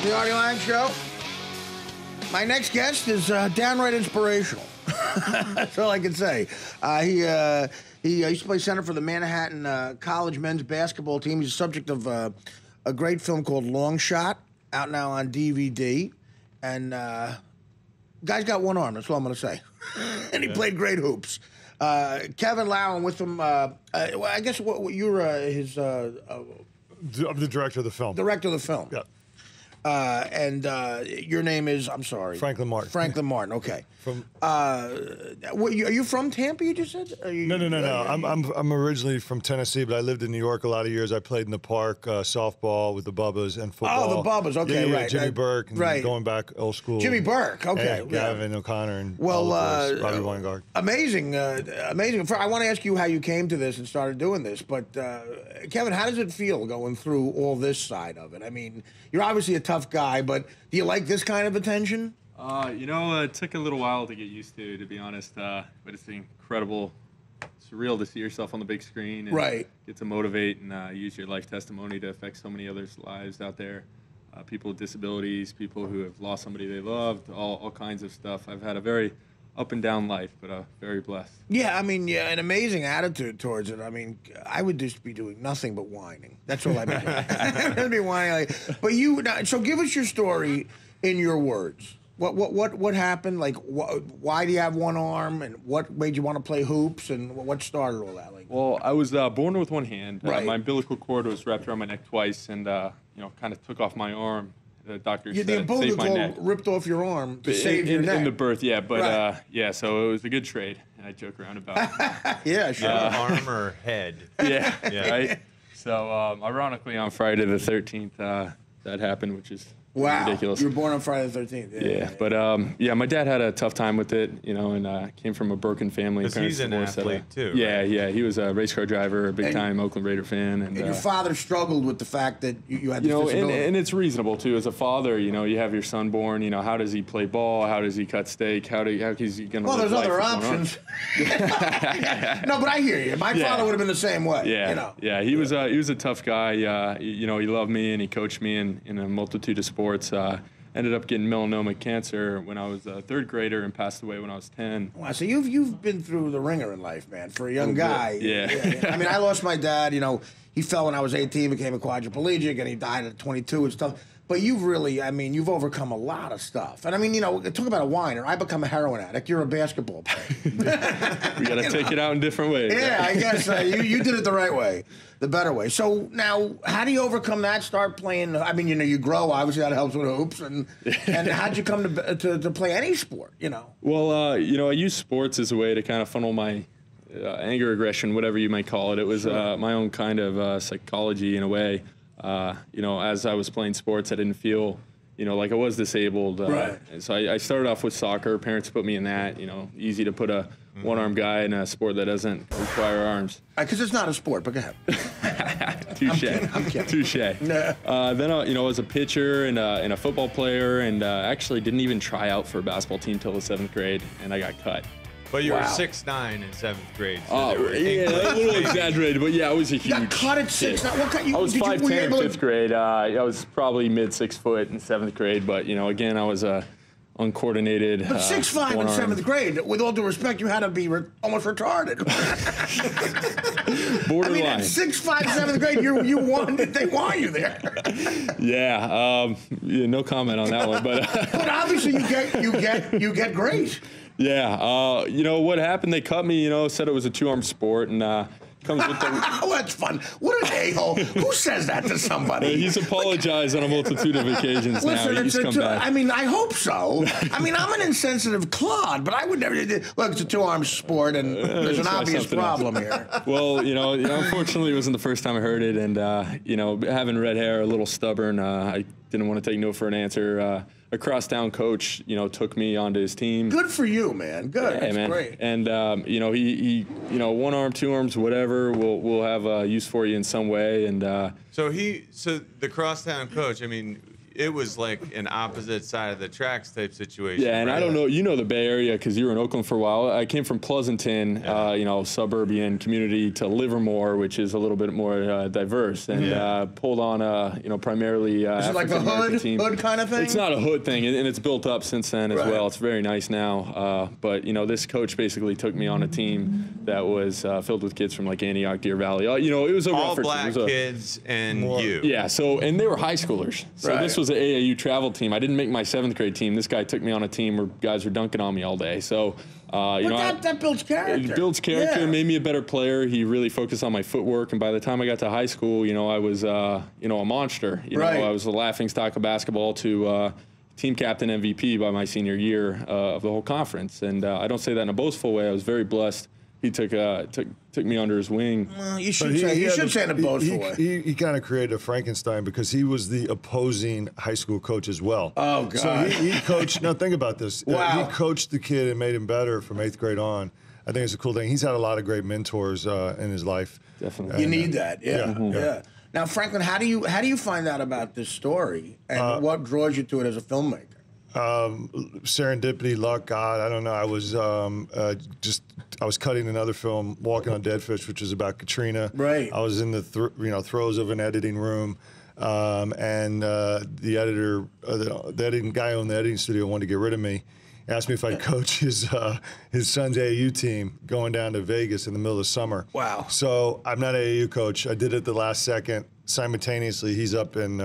The Artie Lange Show. My next guest is downright inspirational. That's all I can say. He used to play center for the Manhattan College men's basketball team. He's the subject of a great film called Long Shot, out now on DVD. And guy's got one arm, that's all I'm going to say. And he played great hoops. Kevin Laue, and with him, well, I guess you're his... I'm the director of the film. Director of the film. Yeah. And your name is, I'm sorry. Franklin Martin. Franklin Martin, okay. From are you from Tampa, you just said? No. I'm originally from Tennessee, but I lived in New York a lot of years. I played in the park, softball with the Bubbas, and football. Oh, the Bubbas, okay, yeah, right. Jimmy Burke, and right. going back old school. Jimmy Burke, okay. Gavin O'Connor, and Robbie Weingart. Amazing, amazing. I want to ask you how you came to this and started doing this, but Kevin, how does it feel going through all this side of it? I mean, you're obviously a tough guy, but do you like this kind of attention? It took a little while to get used to be honest, but it's incredible, surreal to see yourself on the big screen and get to motivate and use your life testimony to affect so many others' lives out there. People with disabilities, people who have lost somebody they loved, all kinds of stuff. I've had a very up and down life, but very blessed. Yeah, I mean, an amazing attitude towards it. I mean, I would just be doing nothing but whining. That's all I'd be doing. I'd be whining. But so give us your story in your words. What happened? Like, why do you have one arm, and what made you want to play hoops, and what started all that? Well, I was born with one hand. Right. My umbilical cord was wrapped around my neck twice, and kind of took off my arm. The doctor said the saved my umbilical neck. Ripped off your arm to save your neck. In the birth, yeah. But right. So it was a good trade, and I joke around about it. Yeah, sure. Arm or head? Yeah, right. So ironically, on Friday the 13th, that happened, which is ridiculous. You were born on Friday the 13th. Yeah. But my dad had a tough time with it, and came from a broken family. Because he's an athlete too. Yeah, right? yeah. He was a race car driver, a big-time Oakland Raider fan. And your father struggled with the fact that you had this disability. And it's reasonable too. As a father, you have your son born. How does he play ball? How does he cut steak? How is he going to? Well, live there's life other with one arm? options. No, but I hear you. My father would have been the same way. Yeah, yeah. He was a tough guy. He loved me and he coached me in a multitude of sports. Ended up getting melanoma cancer when I was a third grader and passed away when I was 10. Wow, so you've been through the ringer in life, man. For a young guy. Yeah. I mean, I lost my dad. He fell when I was 18, became a quadriplegic, and he died at 22 and stuff. But you've really, you've overcome a lot of stuff. And I mean, talk about a whiner. I become a heroin addict. You're a basketball player. We got to take it out in different ways. Yeah, I guess you did it the right way, the better way. So now, how do you overcome that? Start playing. I mean, you grow. Obviously, that helps with hoops. And how'd you come to play any sport? Well, I use sports as a way to kind of funnel my anger, aggression, whatever you might call it. It was my own kind of psychology in a way. As I was playing sports, I didn't feel, like I was disabled. Right. So I started off with soccer. Parents put me in that. Easy to put a one-arm guy in a sport that doesn't require arms. Because it's not a sport, but go ahead. Touche. I'm kidding. Touche. Nah. Then I was a pitcher and a football player, and actually didn't even try out for a basketball team till the 7th grade, and I got cut. But you were 6'9" in 7th grade. So a little exaggerated, but I was a huge. You got cut at 6'9". What kind? I was 5'10" in 5th grade. I was probably mid 6 foot in 7th grade, but again, I was uncoordinated. But 6'5" in 7th grade, with all due respect, you had to be almost retarded. Borderline. At 6'5", 7th grade, you won. They want you there. Yeah. No comment on that one, but. But obviously, you get great. Yeah, what happened? They cut me. Said it was a 2-arm sport, and comes with the. Oh, that's fun. What an a-hole! Who says that to somebody? He's apologized on a multitude of occasions now. He's come back. I hope so. I'm an insensitive clod, but I would never. Look, it's a 2-arm sport, and there's an obvious problem here. Well, unfortunately, it wasn't the first time I heard it, and having red hair, a little stubborn, I didn't want to take no for an answer. A crosstown coach, took me onto his team. Good for you, man. Good. Yeah, That's man. Great. And he, 1 arm, 2 arms, whatever. We'll have use for you in some way. And so the crosstown coach. it was like an opposite side of the tracks type situation. Yeah, and right? I don't know, you know the Bay Area because you were in Oakland for a while. I came from Pleasanton, you know, suburban community, to Livermore, which is a little bit more diverse, and pulled on, you know, primarily Is it like the hood kind of thing? It's not a hood thing, and it's built up since then as well. It's very nice now. But, you know, this coach basically took me on a team that was filled with kids from like Antioch, Deer Valley. You know, it was a all rough black kids and you. Yeah, so, and they were high schoolers. So this was an AAU travel team. I didn't make my 7th grade team. This guy took me on a team where guys were dunking on me all day. So, you know, that builds character. It builds character, made me a better player. He really focused on my footwork, and by the time I got to high school, you know, I was, you know, a monster. You know, I was the laughingstock of basketball to team captain MVP by my senior year of the whole conference. And I don't say that in a boastful way. I was very blessed. He took me under his wing. Well, you should say in a boastful way. He kind of created a Frankenstein because he was the opposing high school coach as well. Oh, God. So he coached. Now, think about this. Wow. He coached the kid and made him better from 8th grade on. I think it's a cool thing. He's had a lot of great mentors in his life. Definitely. You need that. Yeah. Now, Franklin, how do you find out about this story, and what draws you to it as a filmmaker? Serendipity, luck, God, I don't know. I was I was cutting another film, Walking on Dead Fish, which was about Katrina. Right. I was in the throes of an editing room, and the editor, the editing guy on the editing studio, wanted to get rid of me. Asked me if I'd coach his son's AAU team going down to Vegas in the middle of summer. Wow. So I'm not an AAU coach. I did it the last second. Simultaneously, he's up in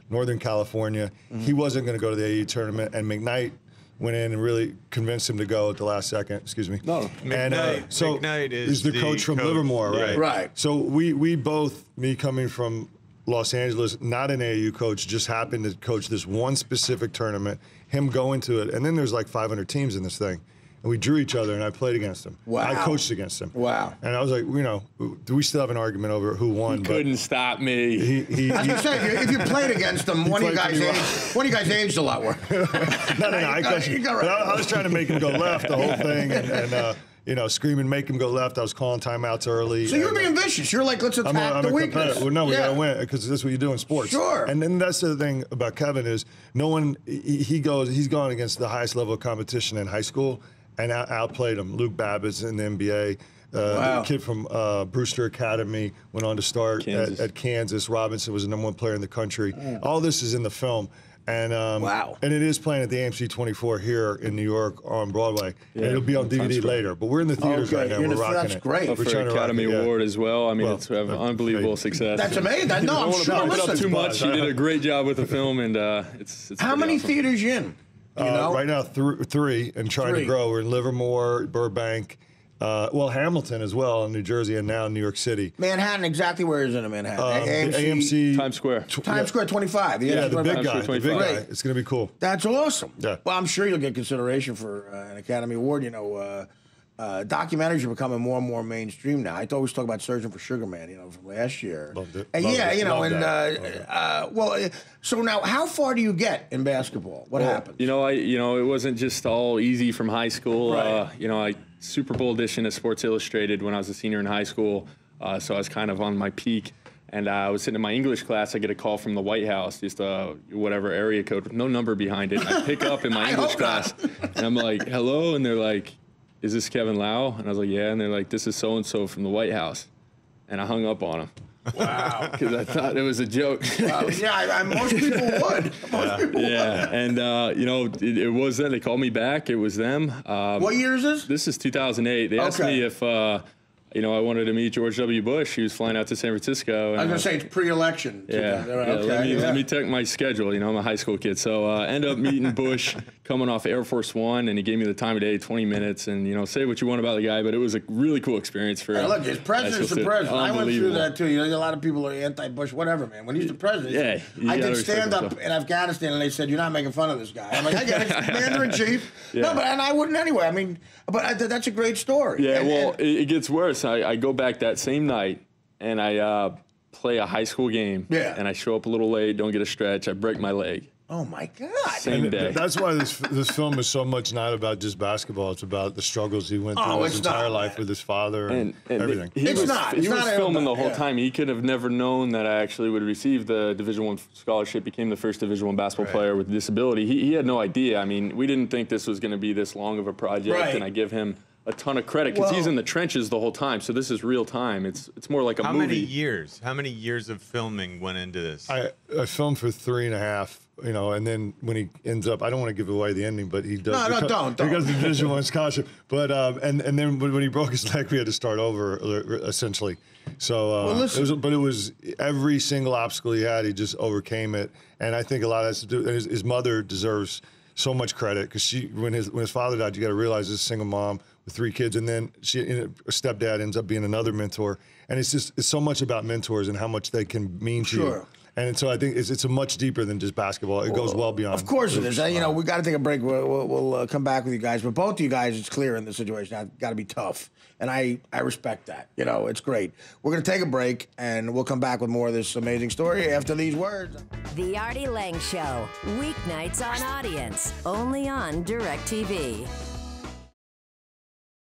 Northern California. He wasn't going to go to the AAU tournament, and McKnight went in and really convinced him to go at the last second. Excuse me. No. McKnight is the coach from coach. Livermore, right? Right. So we both, me coming from Los Angeles, not an AAU coach, just happened to coach this one specific tournament, him going to it, and then there's like 500 teams in this thing. And we drew each other, and I played against him. Wow. I coached against him. Wow. And I was like, you know, we still have an argument over who won. He couldn't stop me. I was gonna say, if you played against him, one of you guys aged a lot worse. No, I was trying to make him go left the whole thing, and you know, screaming, make him go left. I was calling timeouts early. So you're being vicious. You're like, let's attack the weakness. Well, no, we gotta win because that's what you do in sports. Sure. And then that's the thing about Kevin is he's gone against the highest level of competition in high school and outplayed him. Luke Babbitt's in the NBA. The kid from Brewster Academy went on to start at Kansas. Robinson was the #1 player in the country. All this is in the film. And and it is playing at the AMC 24 here in New York on Broadway. And it'll be on DVD later. But we're in the theaters right now. We're rocking that's it. Great. For an Academy Award as well. I mean, it's an unbelievable success. That's amazing. I know. I'm sure. Put up too much. You did a great job with the film, and it's How many theaters you in? You know? Right now, 3, and trying to grow. We're in Livermore, Burbank, Hamilton as well in New Jersey, and now in New York City. Manhattan, exactly where is it in Manhattan? AMC Times Square. Times Square 25. The big guy. Square The big 25. guy. It's going to be cool. That's awesome. Yeah. Well, I'm sure you'll get consideration for an Academy Award. You know, documentaries are becoming more and more mainstream now. I always talk about Searching for Sugar Man, you know, from last year. Loved it. And Loved it. you know, Loved and so now, how far do you get in basketball? What happens? You know, it wasn't just all easy from high school. Right. You know, I Super Bowl edition of Sports Illustrated when I was a senior in high school, so I was kind of on my peak. And I was sitting in my English class. I get a call from the White House, just whatever area code with no number behind it. I pick up in my English class, and I'm like, "Hello," and they're like, "Is this Kevin Laue?" And I was like, "Yeah." And they're like, "This is so and so from the White House," and I hung up on them. Wow. Because I thought it was a joke. Yeah, most people would. And you know, it was them. They called me back. It was them. What year is this? This is 2008. They asked me if you know, I wanted to meet George W. Bush. He was flying out to San Francisco. And, I was going to say it's pre-election. Let me check my schedule. You know, I'm a high school kid. So I end up meeting Bush coming off Air Force One, and he gave me the time of day, 20 minutes. And, you know, say what you want about the guy, but it was a really cool experience for him. Look, his president's the president. I went through that, too. You know, a lot of people are anti-Bush, whatever, man. When he's the president, I did stand up in Afghanistan, and they said, you're not making fun of this guy. I'm like, I get it. Commander-in-Chief. No, but and I wouldn't anyway. I mean, but that's a great story. Yeah, it gets worse. I go back that same night, and I play a high school game. Yeah. And I show up a little late, don't get a stretch. I break my leg. Oh my God! Same day. That's why this film is so much not about just basketball. It's about the struggles he went through his entire life with his father and everything. He was filming the whole time. He could have never known that I actually would receive the Division I scholarship. Became the first Division I basketball player with a disability. He had no idea. I mean, we didn't think this was going to be this long of a project, and I give him a ton of credit because he's in the trenches the whole time. So this is real time. It's more like a movie. How many years of filming went into this? I filmed for 3.5. You know, and then when he ends up, I don't want to give away the ending, but he does. No, don't. Because the Division I scholarship. But and then when he broke his leg, we had to start over essentially. So, it was every single obstacle he had, he just overcame it. And I think a lot of that's to do. His mother deserves so much credit because when his father died, you got to realize this is a single mom with 3 kids, and then her stepdad ends up being another mentor. And it's so much about mentors and how much they can mean to you. And so I think it's a much deeper than just basketball. It goes well beyond. Of course it is. You know, we got to take a break. We'll come back with you guys. But both of you guys, it's clear in this situation. I've got to be tough. And I respect that. You know, it's great. We're going to take a break, and we'll come back with more of this amazing story after these words. The Artie Lange Show. Weeknights on Audience. Only on DirecTV.